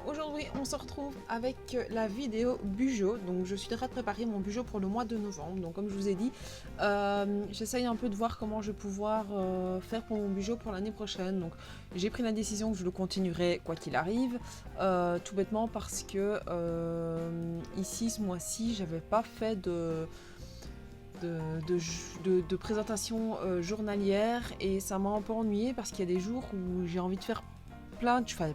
aujourd'hui on se retrouve avec la vidéo Bugeot. Donc je suis en train de préparer mon Bugeot pour le mois de novembre. Donc comme je vous ai dit, j'essaye un peu de voir comment je vais pouvoir faire pour mon Bugeot pour l'année prochaine. Donc j'ai pris la décision que je le continuerai quoi qu'il arrive, tout bêtement parce que ici ce mois-ci j'avais pas fait de présentation journalière et ça m'a un peu ennuyé parce qu'il y a des jours où j'ai envie de faire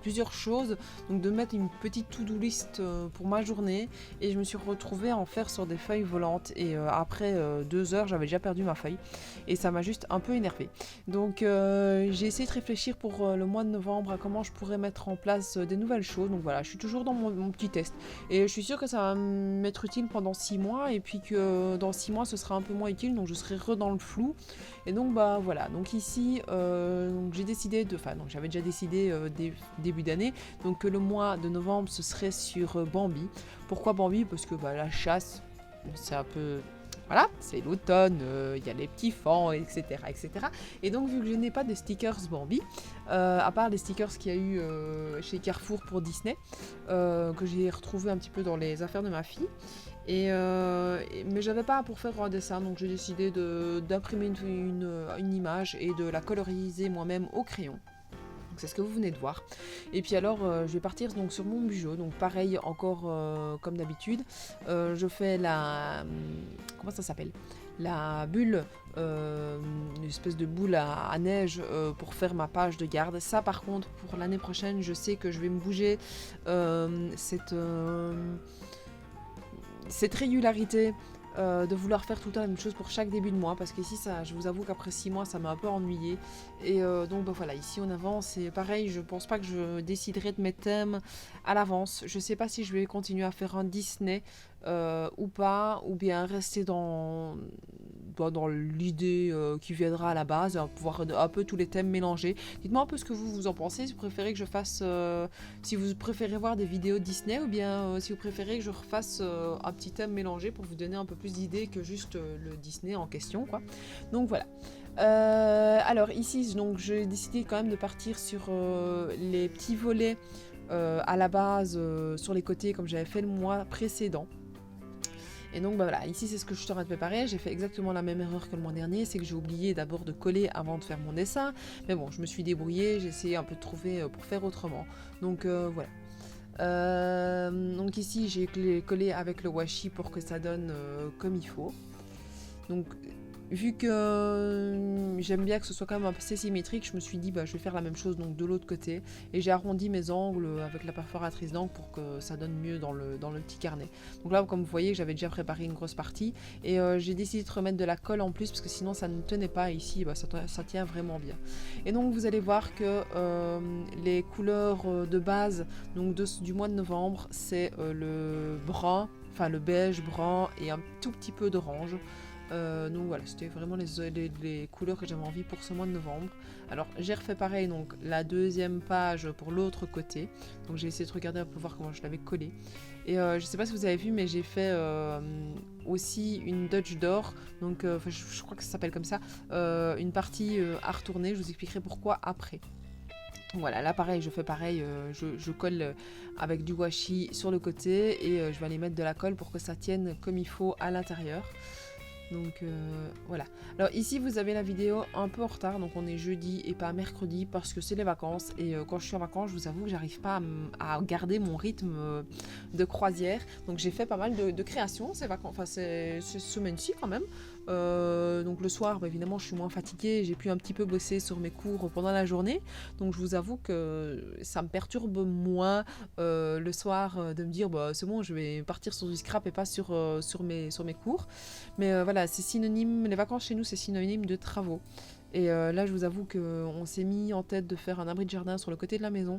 plusieurs choses, donc de mettre une petite to-do list pour ma journée, et je me suis retrouvée à en faire sur des feuilles volantes et après 2 heures j'avais déjà perdu ma feuille et ça m'a juste un peu énervée. Donc j'ai essayé de réfléchir pour le mois de novembre à comment je pourrais mettre en place des nouvelles choses. Donc voilà, je suis toujours dans mon petit test et je suis sûre que ça va m'être utile pendant 6 mois et puis que dans 6 mois ce sera un peu moins utile, donc je serai dans le flou. Et donc bah voilà, donc ici j'ai décidé de, donc j'avais déjà décidé début d'année, donc que le mois de novembre ce serait sur Bambi. Pourquoi Bambi? Parce que la chasse, c'est un peu, voilà, c'est l'automne, il y a les petits fans, etc., etc. Et donc vu que je n'ai pas de stickers Bambi, à part les stickers qu'il y a eu chez Carrefour pour Disney, que j'ai retrouvé un petit peu dans les affaires de ma fille, mais j'avais pas pour faire un dessin, donc j'ai décidé d'imprimer une image et de la coloriser moi-même au crayon. C'est ce que vous venez de voir. Et puis alors je vais partir donc sur mon Bugeot. Donc pareil encore comme d'habitude. Je fais comment ça s'appelle, la bulle, une espèce de boule à neige pour faire ma page de garde. Ça par contre pour l'année prochaine je sais que je vais me bouger cette régularité de vouloir faire tout le temps la même chose pour chaque début de mois, parce qu'ici ça, je vous avoue qu'après 6 mois ça m'a un peu ennuyé, et donc voilà, ici on avance, et pareil je pense pas que je déciderai de mes thèmes à l'avance. Je sais pas si je vais continuer à faire un Disney ou pas, ou bien rester dans l'idée qui viendra à la base, pouvoir un peu tous les thèmes mélangés. Dites-moi un peu ce que vous en pensez, si vous préférez que je fasse, si vous préférez voir des vidéos Disney, ou bien si vous préférez que je refasse un petit thème mélangé pour vous donner un peu plus d'idées que juste le Disney en question, quoi. Donc voilà. Alors ici, donc j'ai décidé quand même de partir sur les petits volets à la base sur les côtés comme j'avais fait le mois précédent. Et donc voilà, ici c'est ce que je suis en train de préparer. J'ai fait exactement la même erreur que le mois dernier, c'est que j'ai oublié d'abord de coller avant de faire mon dessin. Mais bon, je me suis débrouillée, j'ai essayé un peu de trouver pour faire autrement. Donc voilà. Donc ici j'ai collé avec le washi pour que ça donne comme il faut. Donc vu que j'aime bien que ce soit quand même assez symétrique, je me suis dit je vais faire la même chose donc de l'autre côté, et j'ai arrondi mes angles avec la perforatrice d'angle pour que ça donne mieux dans le petit carnet. Donc là comme vous voyez j'avais déjà préparé une grosse partie, et j'ai décidé de remettre de la colle en plus parce que sinon ça ne tenait pas. Ici ça tient vraiment bien. Et donc vous allez voir que les couleurs de base donc du mois de novembre c'est le brun, enfin le beige brun et un tout petit peu d'orange. Donc voilà, c'était vraiment les couleurs que j'avais envie pour ce mois de novembre. Alors j'ai refait pareil, donc la deuxième page pour l'autre côté. Donc j'ai essayé de regarder un peu voir comment je l'avais collé. Et je sais pas si vous avez vu, mais j'ai fait aussi une Dutch d'or. Donc je crois que ça s'appelle comme ça. Une partie à retourner, je vous expliquerai pourquoi après. Voilà, là pareil, je fais pareil, je colle avec du washi sur le côté, et je vais aller mettre de la colle pour que ça tienne comme il faut à l'intérieur. Donc voilà. Alors ici vous avez la vidéo un peu en retard, donc on est jeudi et pas mercredi parce que c'est les vacances, et quand je suis en vacances je vous avoue que j'arrive pas à garder mon rythme de croisière. Donc j'ai fait pas mal de créations ces vacances, enfin ces semaines-ci quand même. Donc le soir évidemment je suis moins fatiguée, j'ai pu un petit peu bosser sur mes cours pendant la journée, donc je vous avoue que ça me perturbe moins le soir de me dire c'est bon, je vais partir sur du scrap et pas sur mes cours. Mais voilà, c'est synonyme, les vacances chez nous c'est synonyme de travaux. Et là je vous avoue qu'on s'est mis en tête de faire un abri de jardin sur le côté de la maison,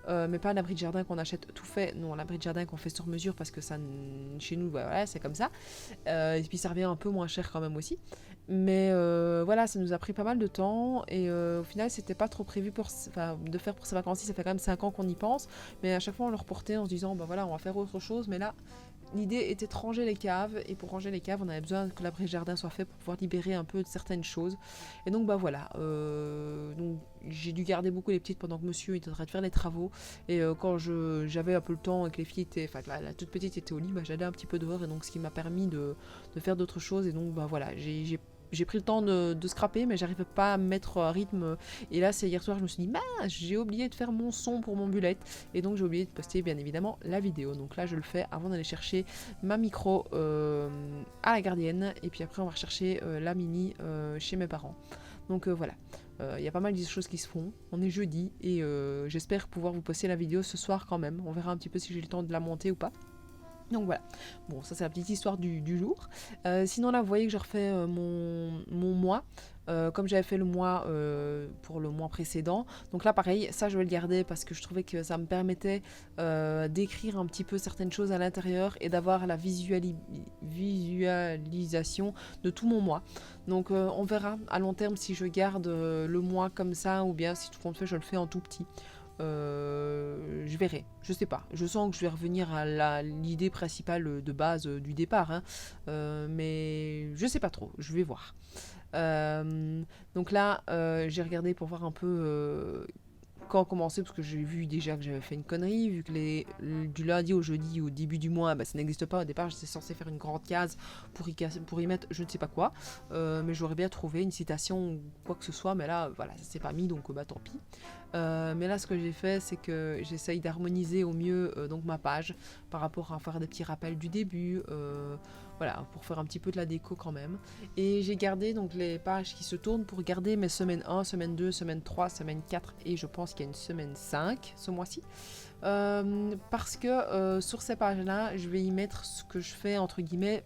mais pas un abri de jardin qu'on achète tout fait, non, un abri de jardin qu'on fait sur mesure parce que ça, chez nous voilà, c'est comme ça, et puis ça revient un peu moins cher quand même aussi. Mais voilà, ça nous a pris pas mal de temps, et au final c'était pas trop prévu de faire pour ces vacances-ci. Ça fait quand même 5 ans qu'on y pense, mais à chaque fois on le reportait en se disant voilà, on va faire autre chose, mais là l'idée était de ranger les caves, et pour ranger les caves, on avait besoin que l'abri-jardin soit fait pour pouvoir libérer un peu de certaines choses. Et donc bah voilà, donc j'ai dû garder beaucoup les petites pendant que monsieur était en train de faire les travaux. Et quand j'avais un peu le temps et que les filles étaient, enfin la toute petite était au lit, bah, j'allais un petit peu dehors, et donc ce qui m'a permis de faire d'autres choses. Et donc bah voilà, j'ai pris le temps de scraper, mais j'arrivais pas à me mettre un rythme. Et là, c'est hier soir, je me suis dit, j'ai oublié de faire mon son pour mon bullet. Et donc, j'ai oublié de poster, bien évidemment, la vidéo. Donc là, je le fais avant d'aller chercher ma micro à la gardienne. Et puis après, on va rechercher la mini chez mes parents. Donc voilà. Il y a pas mal de choses qui se font. On est jeudi et j'espère pouvoir vous poster la vidéo ce soir quand même. On verra un petit peu si j'ai le temps de la monter ou pas. Donc voilà, bon ça c'est la petite histoire du jour. Sinon là vous voyez que je refais mon mois, comme j'avais fait le mois pour le mois précédent. Donc là pareil, ça je vais le garder parce que je trouvais que ça me permettait d'écrire un petit peu certaines choses à l'intérieur et d'avoir la visualisation de tout mon mois. Donc on verra à long terme si je garde le mois comme ça ou bien si tout compte fait je le fais en tout petit. Je verrai, je sais pas. Je sens que je vais revenir à l'idée principale de base du départ, hein. Mais je sais pas trop, je vais voir. Donc là, j'ai regardé pour voir un peu quand commencer, parce que j'ai vu déjà que j'avais fait une connerie, vu que du lundi au jeudi au début du mois, bah, ça n'existe pas. Au départ, j'étais censée faire une grande case pour y mettre je ne sais pas quoi, mais j'aurais bien trouvé une citation ou quoi que ce soit, mais là, voilà, ça s'est pas mis, donc bah tant pis. Mais là, ce que j'ai fait, c'est que j'essaye d'harmoniser au mieux donc ma page par rapport à faire des petits rappels du début, voilà, pour faire un petit peu de la déco quand même. Et j'ai gardé donc les pages qui se tournent pour garder mes semaines 1, semaine 2, semaine 3, semaine 4 et je pense qu'il y a une semaine 5 ce mois-ci. Parce que sur ces pages-là, je vais y mettre ce que je fais entre guillemets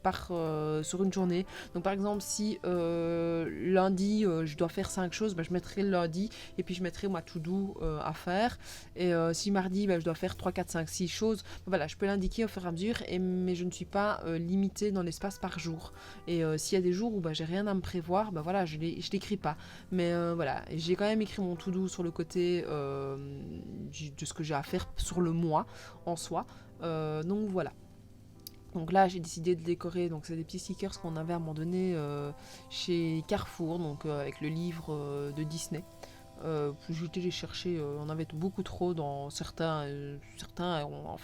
sur une journée. Donc par exemple, si lundi je dois faire 5 choses, bah, je mettrai le lundi et puis je mettrai ma to-do à faire. Et si mardi, bah, je dois faire 3, 4, 5, 6 choses, voilà, je peux l'indiquer au fur et à mesure, mais je ne suis pas limitée dans l'espace par jour. Et s'il y a des jours où bah, j'ai rien à me prévoir, bah, voilà, je l'écris pas. Mais voilà, j'ai quand même écrit mon to-do sur le côté de ce que j'ai à faire sur le mois en soi. Donc voilà. Donc là j'ai décidé de décorer, donc c'est des petits stickers qu'on avait à un moment donné chez Carrefour, donc avec le livre de Disney. J'ai été les chercher, on avait beaucoup trop dans certains, on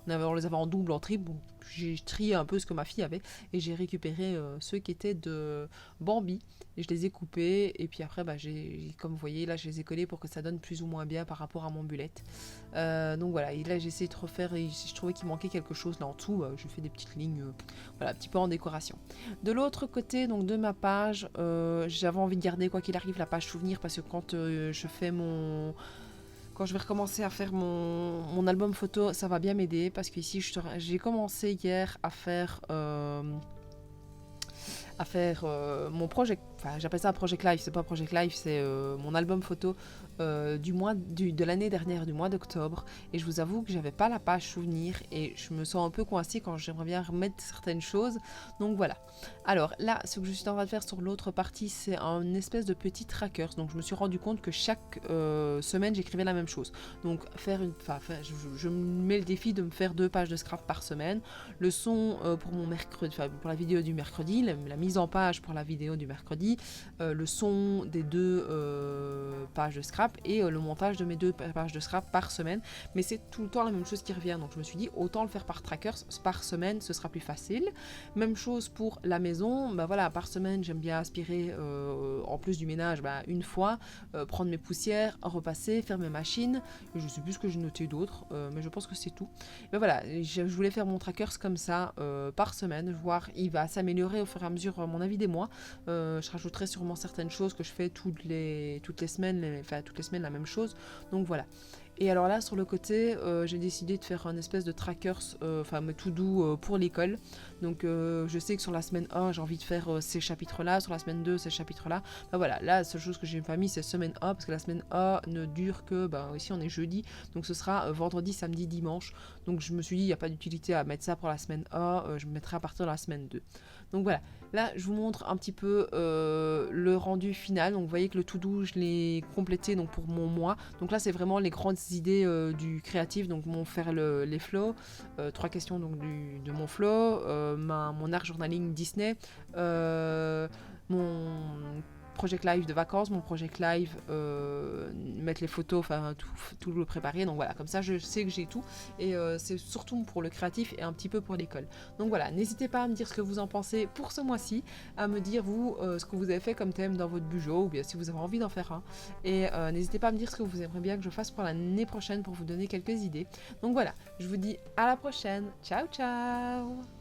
les avait en double, en triple, donc j'ai trié un peu ce que ma fille avait et j'ai récupéré ceux qui étaient de Bambi et je les ai coupés et puis après bah, comme vous voyez là je les ai collés pour que ça donne plus ou moins bien par rapport à mon bullet. Donc voilà, et là j'ai essayé de refaire et je trouvais qu'il manquait quelque chose là en dessous, je fais des petites lignes, voilà, un petit peu en décoration. De l'autre côté donc de ma page, j'avais envie de garder quoi qu'il arrive la page souvenir parce que quand je vais recommencer à faire mon album photo, ça va bien m'aider parce que ici j'ai commencé hier à faire mon projet, enfin j'appelle ça un project life, c'est pas un project life, c'est mon album photo de l'année dernière, du mois d'octobre, et je vous avoue que j'avais pas la page souvenir et je me sens un peu coincée quand j'aimerais bien remettre certaines choses, donc voilà. Alors là, ce que je suis en train de faire sur l'autre partie, c'est un espèce de petit tracker, donc je me suis rendu compte que chaque semaine j'écrivais la même chose, donc je me mets le défi de me faire 2 pages de scrap par semaine, le son pour mon mercredi, pour la vidéo du mercredi, la mise en page pour la vidéo du mercredi, le son des 2 pages de scrap et le montage de mes 2 pages de scrap par semaine, mais c'est tout le temps la même chose qui revient, donc je me suis dit autant le faire par trackers, par semaine ce sera plus facile. Même chose pour la maison, bah voilà, par semaine j'aime bien aspirer en plus du ménage une fois, prendre mes poussières, repasser, faire mes machines, je sais plus ce que j'ai noté d'autre, mais je pense que c'est tout. Mais voilà, je voulais faire mon trackers comme ça par semaine, voir il va s'améliorer au fur et à mesure mon avis des mois. Je rajouterai sûrement certaines choses que je fais toutes les semaines, toutes les semaines la même chose, donc voilà. Et alors là sur le côté j'ai décidé de faire un espèce de trackers, mes to-do pour l'école, donc je sais que sur la semaine 1 j'ai envie de faire ces chapitres là, sur la semaine 2 ces chapitres là, voilà, là la seule chose que j'ai pas mis c'est semaine 1 parce que la semaine 1 ne dure que, ici on est jeudi, donc ce sera vendredi, samedi, dimanche, donc je me suis dit il n'y a pas d'utilité à mettre ça pour la semaine 1, je me mettrai à partir de la semaine 2. Donc voilà, là je vous montre un petit peu le rendu final, donc vous voyez que le to-do je l'ai complété donc pour mon mois, donc là c'est vraiment les grandes idées du créatif, donc faire les flows, 3 questions donc de mon flow, mon art journaling Disney, mon project live de vacances, mon project live, mettre les photos, enfin tout le préparer. Donc voilà, comme ça je sais que j'ai tout. Et c'est surtout pour le créatif et un petit peu pour l'école. Donc voilà, n'hésitez pas à me dire ce que vous en pensez pour ce mois-ci, à me dire vous ce que vous avez fait comme thème dans votre bujo, ou bien si vous avez envie d'en faire un. Et n'hésitez pas à me dire ce que vous aimeriez bien que je fasse pour l'année prochaine pour vous donner quelques idées. Donc voilà, je vous dis à la prochaine. Ciao ciao.